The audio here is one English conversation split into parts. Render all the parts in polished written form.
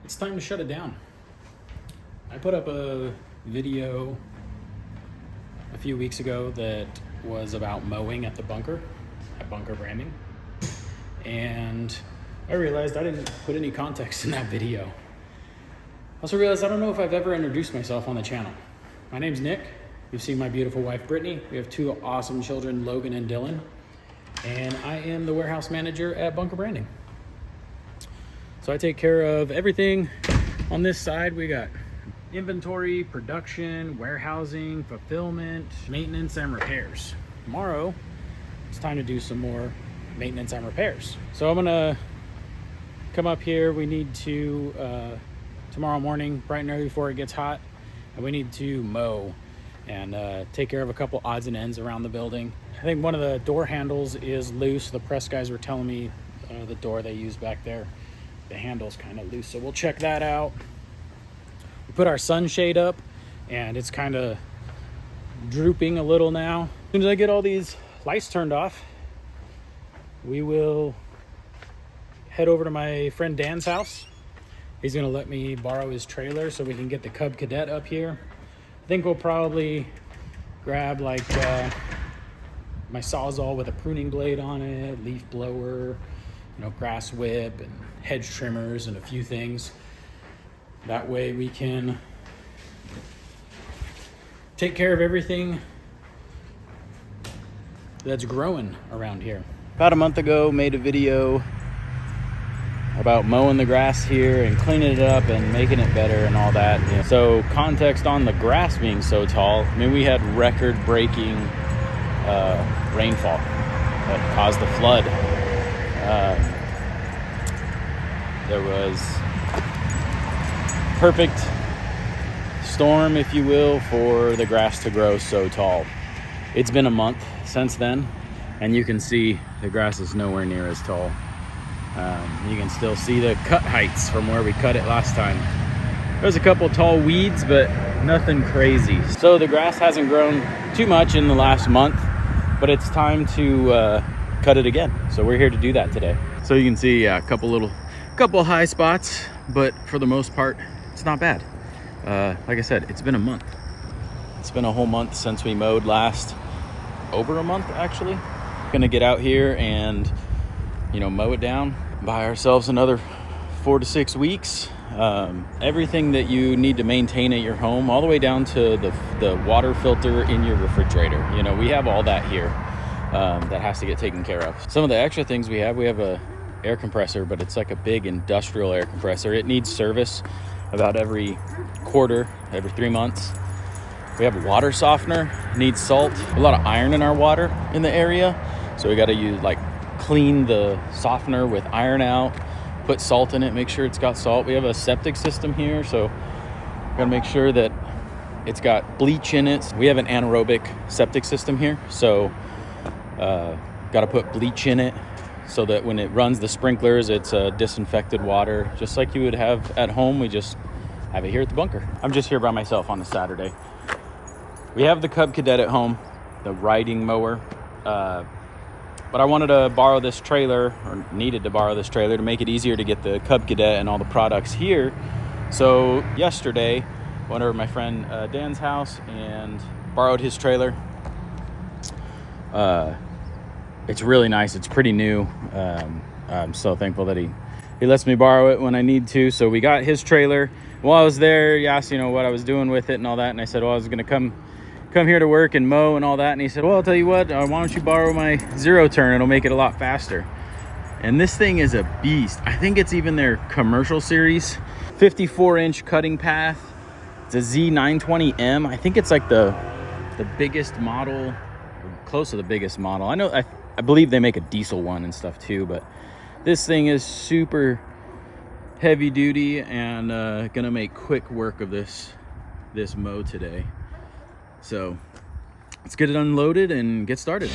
it's time to shut it down. I put up a video a few weeks ago that was about mowing at the bunker, at Bunker Branding. And I realized I didn't put any context in that video. I also realized I don't know if I've ever introduced myself on the channel. My name's Nick. You've seen my beautiful wife, Brittany. We have two awesome children, Logan and Dylan. And I am the warehouse manager at Bunker Branding. So I take care of everything. On this side, we got inventory, production, warehousing, fulfillment, maintenance, and repairs. Tomorrow, it's time to do some more maintenance and repairs. So I'm gonna come up here. We need to, tomorrow morning, bright and early before it gets hot, and we need to mow and take care of a couple odds and ends around the building. I think one of the door handles is loose. The press guys were telling me the door they use back there, the handle's kind of loose. So we'll check that out. We put our sunshade up and it's kind of drooping a little now. As soon as I get all these lights turned off, we will head over to my friend Dan's house. He's gonna let me borrow his trailer so we can get the Cub Cadet up here. I think we'll probably grab like my Sawzall with a pruning blade on it, leaf blower, grass whip and hedge trimmers and a few things. That way we can take care of everything that's growing around here. About a month ago, made a video about mowing the grass here and cleaning it up and making it better and all that. So context on the grass being so tall, I mean, we had record-breaking rainfall that caused the flood. There was perfect storm, if you will, for the grass to grow so tall. It's been a month since then, and you can see the grass is nowhere near as tall. You can still see the cut heights from where we cut it last time. There's a couple tall weeds, but nothing crazy. So the grass hasn't grown too much in the last month, but it's time to cut it again. So we're here to do that today. So you can see a couple high spots, but for the most part, it's not bad. Like I said, it's been a month. It's been a whole month since we mowed last. Over a month, actually. Gonna get out here and mow it down, buy ourselves another 4 to 6 weeks. Everything that you need to maintain at your home, all the way down to the water filter in your refrigerator. We have all that here that has to get taken care of. Some of the extra things we have a air compressor, but it's like a big industrial air compressor. It needs service about every quarter, every 3 months. We have a water softener, needs salt. A lot of iron in our water in the area, so we got to clean the softener with iron out, put salt in it, make sure it's got salt. We have a septic system here, so we gotta make sure that it's got bleach in it. We have an anaerobic septic system here, so gotta put bleach in it so that when it runs the sprinklers, it's disinfected water, just like you would have at home. We just have it here at the bunker. I'm just here by myself on a Saturday. We have the Cub Cadet at home, the riding mower. But I wanted to borrow this trailer, or needed to borrow this trailer to make it easier to get the Cub Cadet and all the products here. So yesterday, went over to my friend Dan's house and borrowed his trailer. It's really nice. It's pretty new. I'm so thankful that he lets me borrow it when I need to. So we got his trailer. While I was there, he asked, what I was doing with it and all that. And I said, well, I was going to come here to work and mow and all that. And he said, well, I'll tell you what, why don't you borrow my zero turn? It'll make it a lot faster. And this thing is a beast. I think it's even their commercial series. 54-inch cutting path. It's a Z920M. I think it's like the biggest model, or close to the biggest model. I believe they make a diesel one and stuff too, but this thing is super heavy duty and gonna make quick work of this mow today. So let's get it unloaded and get started.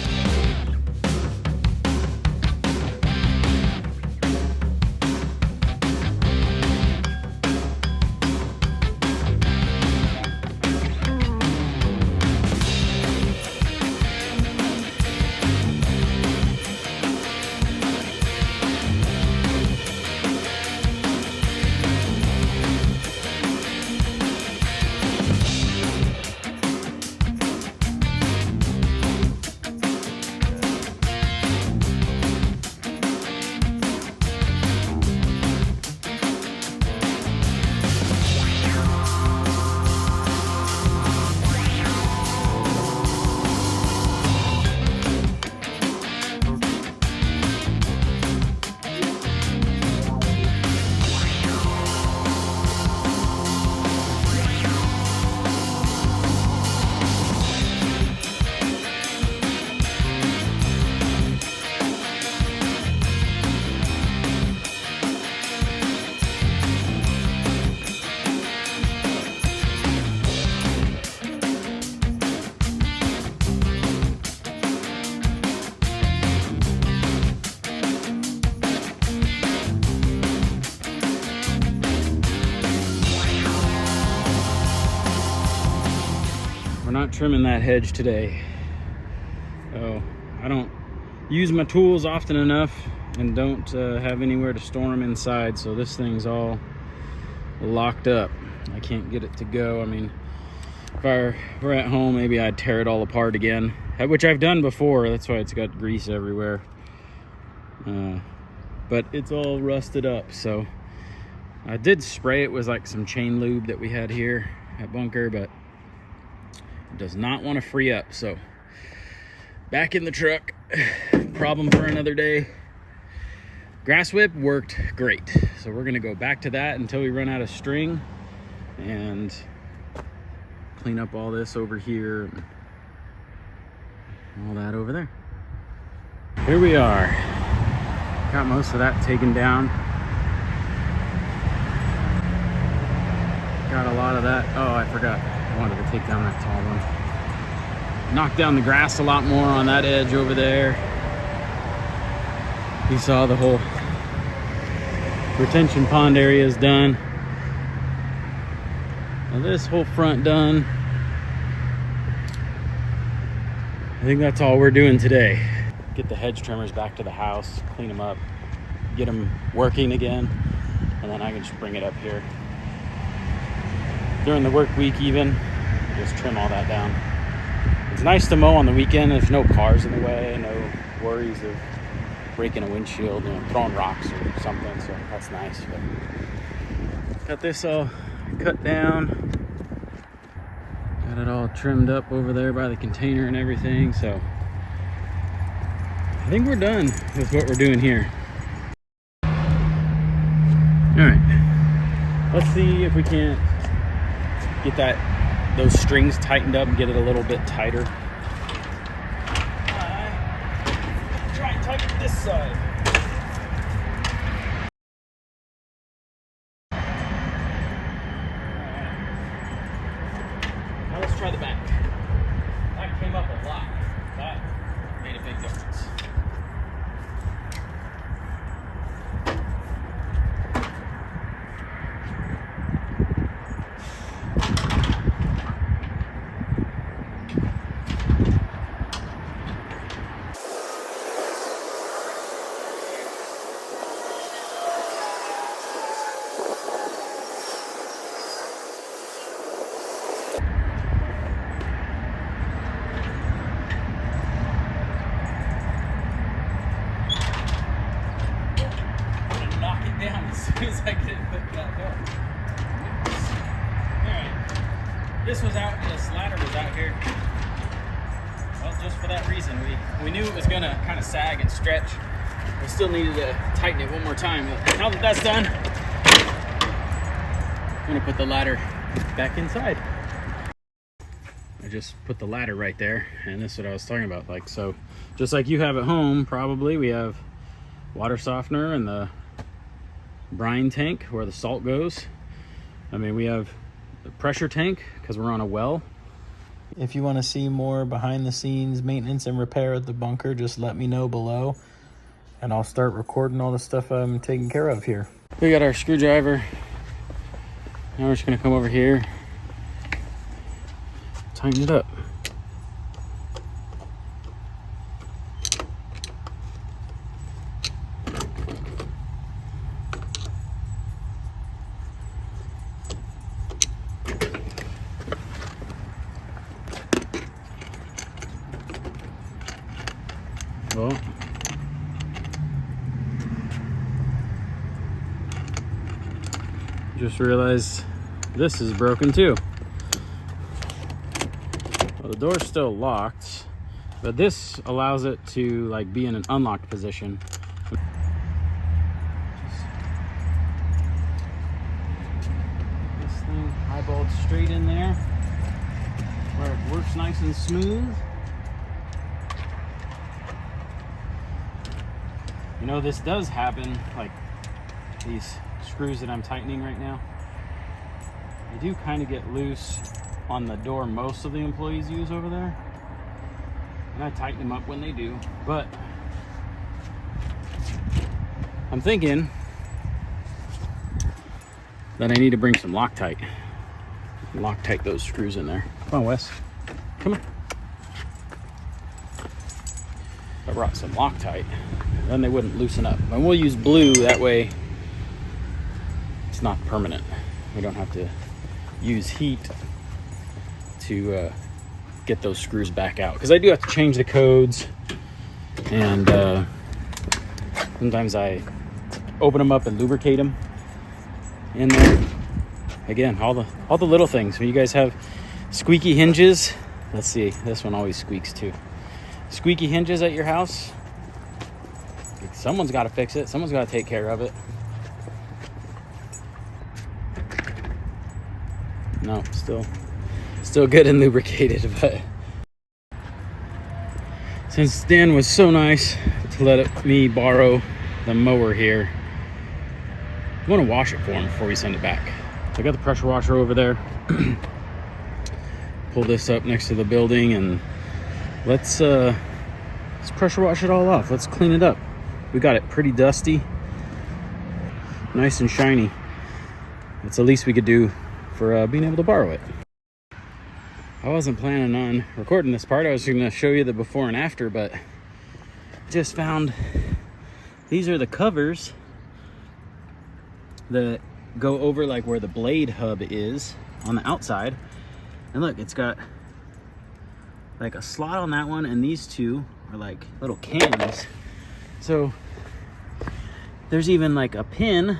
not trimming that hedge today. Oh, I don't use my tools often enough and don't have anywhere to store them inside, so this thing's all locked up. I can't get it to go. I mean, if I were at home, maybe I'd tear it all apart again, which I've done before. That's why it's got grease everywhere. But it's all rusted up, so I did spray it with like some chain lube that we had here at Bunker, but it does not want to free up. So back in the truck, problem for another day. Grass whip worked great, so we're gonna go back to that until we run out of string and clean up all this over here and all that over there. Here we are. Got most of that taken down. Got a lot of that. Oh, I forgot. I wanted to take down that tall one. Knocked down the grass a lot more on that edge over there. You saw the whole retention pond area is done. Now this whole front done. I think that's all we're doing today. Get the hedge trimmers back to the house, clean them up, get them working again, and then I can just bring it up here. During the work week even, just trim all that down. It's nice to mow on the weekend. There's no cars in the way, no worries of breaking a windshield, you know, throwing rocks or something, so that's nice. But got this all cut down. Got it all trimmed up over there by the container and everything, so I think we're done with what we're doing here. All right, let's see if we can't get those strings tightened up and get it a little bit tighter. Try and tighten this side. Now let's try the back. That came up a lot. That made a big difference. Down as soon as I get it put that door. Alright. This was out, this ladder was out here. Well, just for that reason. We knew it was gonna kind of sag and stretch. We still needed to tighten it one more time. But now that that's done, I'm gonna put the ladder back inside. I just put the ladder right there, and this is what I was talking about. Like, so just like you have at home, probably we have water softener and the brine tank where the salt goes. I mean, we have the pressure tank because we're on a well. If you want to see more behind the scenes maintenance and repair at the bunker, just let me know below and I'll start recording all the stuff I'm taking care of here. We got our screwdriver. Now we're just gonna come over here, tighten it up. Well, just realized this is broken too. Well, the door's still locked, but this allows it to like be in an unlocked position. This thing eyeballed straight in there where it works nice and smooth. You know, this does happen, like these screws that I'm tightening right now. They do kind of get loose on the door most of the employees use over there. And I tighten them up when they do. But I'm thinking that I need to bring some Loctite. Loctite those screws in there. Come on, Wes. Come on. I brought some Loctite. Then they wouldn't loosen up. And we'll use blue, that way it's not permanent. We don't have to use heat to get those screws back out. Because I do have to change the codes. And sometimes I open them up and lubricate them in there. Again, all the little things. When you guys have squeaky hinges, let's see, this one always squeaks too. Squeaky hinges at your house, someone's got to fix it. Someone's got to take care of it. No, still good and lubricated. But since Dan was so nice to let me borrow the mower here, I want to wash it for him before we send it back. So I got the pressure washer over there. Pull this up next to the building and let's pressure wash it all off. Let's clean it up. We got it pretty dusty, nice and shiny. That's the least we could do for being able to borrow it. I wasn't planning on recording this part. I was going to show you the before and after, but just found these are the covers that go over like where the blade hub is on the outside. And look, it's got like a slot on that one, and these two are like little cams. So there's even like a pin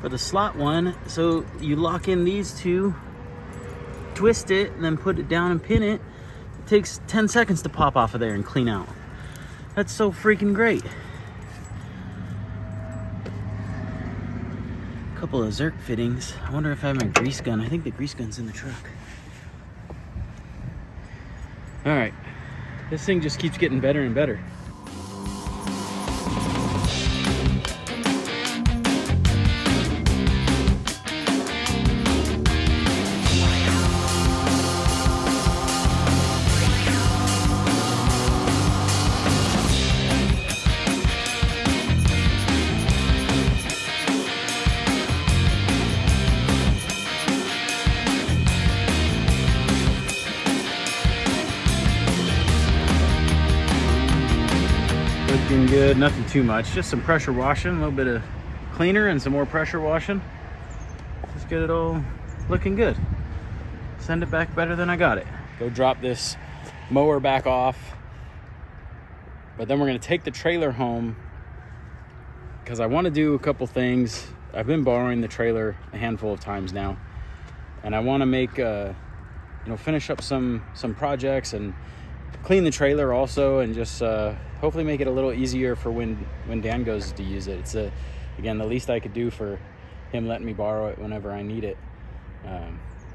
for the slot one. So you lock in these two, twist it, and then put it down and pin it. It takes 10 seconds to pop off of there and clean out. That's so freaking great. A couple of Zerk fittings. I wonder if I have my grease gun. I think the grease gun's in the truck. All right, this thing just keeps getting better and better. Looking good, nothing too much, just some pressure washing, a little bit of cleaner and some more pressure washing. Just get it all looking good. Send it back better than I got it. Go drop this mower back off, but then we're gonna take the trailer home because I want to do a couple things. I've been borrowing the trailer a handful of times now, and I want to make finish up some projects and clean the trailer also, and just hopefully make it a little easier for when Dan goes to use it. It's again, the least I could do for him letting me borrow it whenever I need it.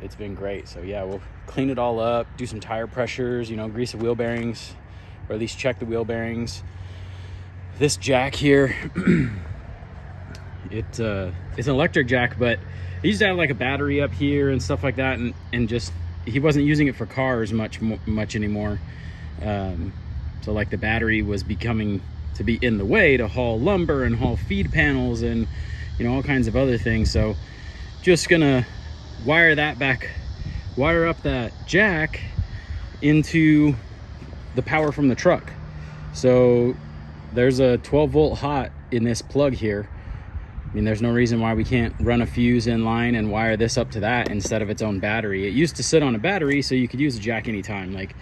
It's been great. So yeah, we'll clean it all up, do some tire pressures, grease the wheel bearings, or at least check the wheel bearings. This jack here, it's an electric jack, but he used to have like a battery up here and stuff like that, and just he wasn't using it for cars much anymore. So like the battery was becoming to be in the way to haul lumber and haul feed panels and all kinds of other things. So just gonna wire up that jack into the power from the truck. So there's a 12-volt hot in this plug here. I mean, there's no reason why we can't run a fuse in line and wire this up to that instead of its own battery. It used to sit on a battery, so you could use the jack anytime. Like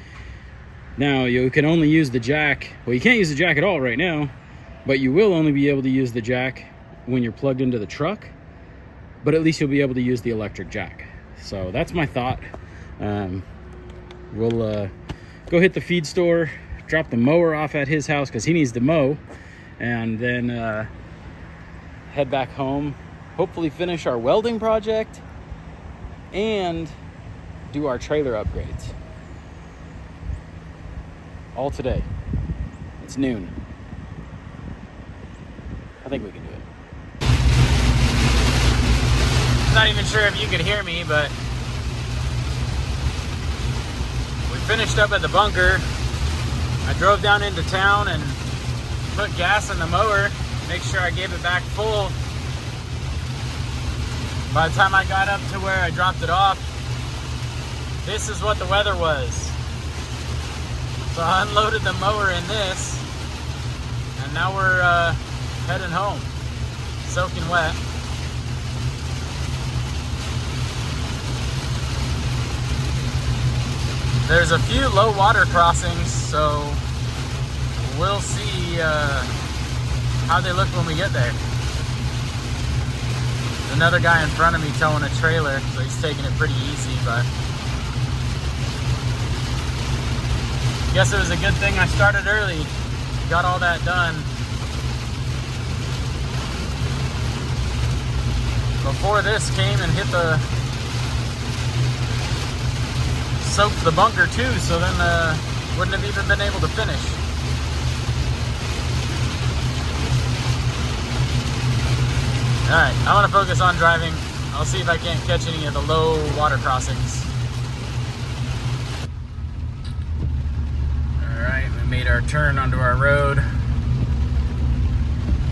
now you can only use the jack. Well, you can't use the jack at all right now, but you will only be able to use the jack when you're plugged into the truck, but at least you'll be able to use the electric jack. So that's my thought. We'll go hit the feed store, drop the mower off at his house because he needs to mow, and then head back home, hopefully finish our welding project and do our trailer upgrades. All today. It's noon. I think we can do it. I'm not even sure if you could hear me, but we finished up at the bunker. I drove down into town and put gas in the mower, make sure I gave it back full. By the time I got up to where I dropped it off, this is what the weather was. So I unloaded the mower in this, and now we're heading home, soaking wet. There's a few low water crossings, so we'll see how they look when we get there. There's another guy in front of me towing a trailer, so he's taking it pretty easy, but I guess it was a good thing I started early, got all that done before this came and hit the soaked the bunker too, so then wouldn't have even been able to finish. Alright, I want to focus on driving. I'll see if I can't catch any of the low water crossings. Alright, we made our turn onto our road,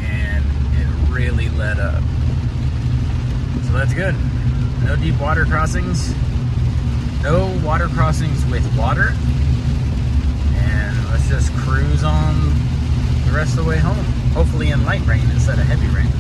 and it really let up. So that's good. No deep water crossings. No water crossings with water, and let's just cruise on the rest of the way home. Hopefully in light rain instead of heavy rain.